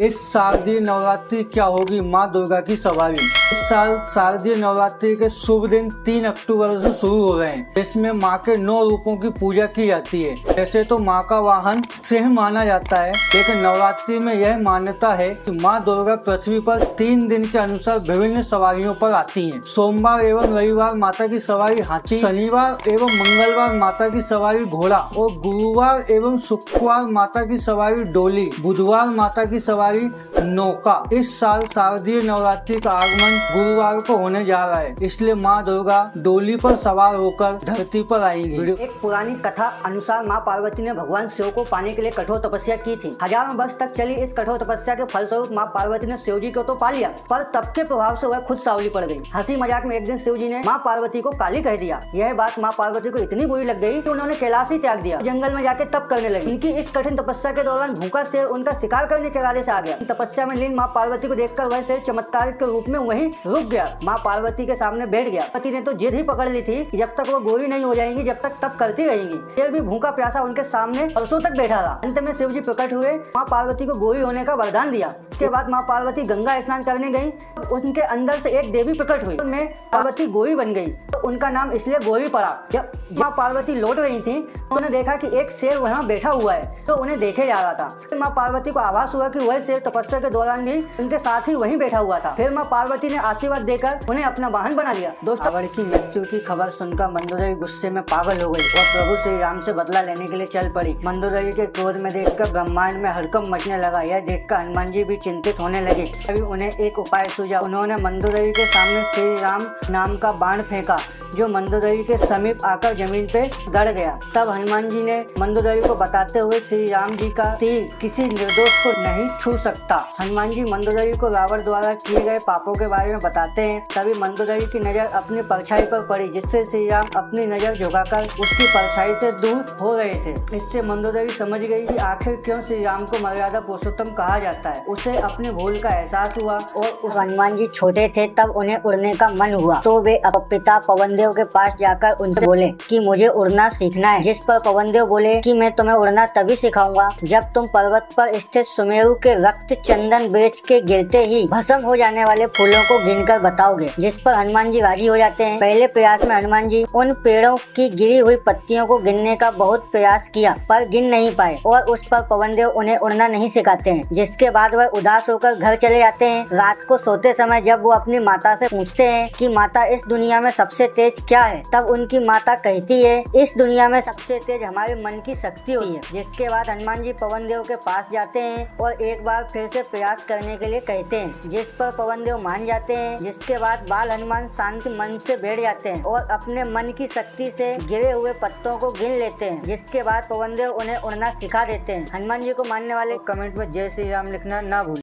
इस शारदीय नवरात्रि क्या होगी माँ दुर्गा की सवारी। इस साल शारदीय नवरात्रि के शुभ दिन 3 अक्टूबर से शुरू हो रहे हैं। इसमें माँ के 9 रूपों की पूजा की जाती है। वैसे तो माँ का वाहन सिंह माना जाता है, लेकिन नवरात्रि में यह मान्यता है कि माँ दुर्गा पृथ्वी पर 3 दिन के अनुसार विभिन्न सवारियों पर आती हैं। सोमवार एवं रविवार माता की सवारी हाथी, शनिवार एवं मंगलवार माता की सवारी घोड़ा और गुरुवार एवं शुक्रवार माता की सवारी डोली, बुधवार माता की सवारी नौका। इस साल शारदीय नवरात्रि का आगमन गुरुवार को होने जा रहा है, इसलिए माँ दुर्गा डोली पर सवार होकर धरती पर आएंगी। एक पुरानी कथा अनुसार माँ पार्वती ने भगवान शिव को पाने के लिए कठोर तपस्या की थी। हजारों वर्ष तक चली इस कठोर तपस्या के फलस्वरूप माँ पार्वती ने शिव जी को तो पा लिया, पर तप के प्रभाव से वह खुद सांवली पड़ गई। हंसी मजाक में एक दिन शिव जी ने माँ पार्वती को काली कह दिया। यह बात माँ पार्वती को इतनी बुरी लग गई कि उन्होंने कैलाश ही त्याग दिया, जंगल में जाके तप करने लगी। इनकी इस कठिन तपस्या के दौरान भूखा शेर उनका शिकार करने के इरादे से आ गया। तपस्या में लीन माँ पार्वती को देखकर वह शेर चमत्कार के रूप में वहीं रुक गया, माँ पार्वती के सामने बैठ गया। पति ने तो जिद ही पकड़ ली थी कि जब तक वो गोरी नहीं हो जाएंगी जब तक तप करती रहेंगी। शेर भी भूखा प्यासा उनके सामने वर्षों तक बैठा रहा। अंत में शिव जी प्रकट हुए, माँ पार्वती को गोरी होने का वरदान दिया। उसके बाद माँ पार्वती गंगा स्नान करने गयी, उनके अंदर से एक देवी प्रकट हुई, में पार्वती गोरी बन गई, तो उनका नाम इसलिए गोरी पड़ा। जब माँ पार्वती लौट रही थी तो उन्हें देखा कि एक शेर वहाँ बैठा हुआ है, तो उन्हें देखे जा रहा था। फिर माँ पार्वती को आभास हुआ कि वह शेर तपस्या के दौरान भी उनके साथ ही वहीं बैठा हुआ था। फिर माँ पार्वती ने आशीर्वाद देकर उन्हें अपना वाहन बना लिया। दोस्तों, रावण की मृत्यु की खबर सुनकर मंदोदरी गुस्से में पागल हो गई और प्रभु श्री राम से बदला लेने के लिए चल पड़ी। मंदोदरी के क्रोध में देखकर ब्रह्मांड में हड़कंप मचने लगा। यह देखकर हनुमान जी भी चिंतित होने लगे। तभी उन्हें एक उपाय सूझा। उन्होंने मंदोदरी के सामने श्री राम नाम का बाण फेंका, जो मंदोदरी के समीप आकर जमीन पे गड़ गया। तब हनुमान जी ने मंदोदरी को बताते हुए श्री राम जी का तीर किसी निर्दोष को नहीं छू सकता। हनुमान जी मंदोदरी को रावण द्वारा किए गए पापों के बारे में बताते हैं। तभी मंदोदरी की नजर अपनी परछाई पर पड़ी, जिससे श्री राम अपनी नजर झुकाकर उसकी परछाई से दूर हो रहे थे। इससे मंदोदरी समझ गई कि आखिर क्यों श्री राम को मर्यादा पुरुषोत्तम कहा जाता है। उसे अपनी भूल का एहसास हुआ और हनुमान जी छोटे थे तब उन्हें उड़ने का मन हुआ, तो वे पिता पवन देव के पास जाकर उनसे बोले कि मुझे उड़ना सीखना है। जिस पर पवन देव बोले कि मैं तुम्हें उड़ना तभी सिखाऊंगा जब तुम पर्वत पर स्थित सुमेरु के रक्त चंदन वृक्ष के गिरते ही भस्म हो जाने वाले फूलों को गिनकर बताओगे। जिस पर हनुमान जी राजी हो जाते हैं। पहले प्रयास में हनुमान जी उन पेड़ों की गिरी हुई पत्तियों को गिनने का बहुत प्रयास किया, पर गिन नहीं पाए और उस पर पवन देव उन्हें उड़ना नहीं सिखाते हैं। जिसके बाद वह उदास होकर घर चले जाते हैं। रात को सोते समय जब वो अपनी माता से पूछते हैं कि माता इस दुनिया में सबसे तेज क्या है, तब उनकी माता कहती है इस दुनिया में सबसे तेज हमारे मन की शक्ति होती है। जिसके बाद हनुमान जी पवन देव के पास जाते हैं और एक बार फिर से प्रयास करने के लिए कहते हैं, जिस पर पवन देव मान जाते हैं। जिसके बाद बाल हनुमान शांति मन से बैठ जाते हैं और अपने मन की शक्ति से गिरे हुए पत्तों को गिन लेते हैं। जिसके बाद पवन देव उन्हें उड़ना सिखा देते हैं। हनुमान जी को मानने वाले कमेंट में जय श्री राम लिखना ना भूलें।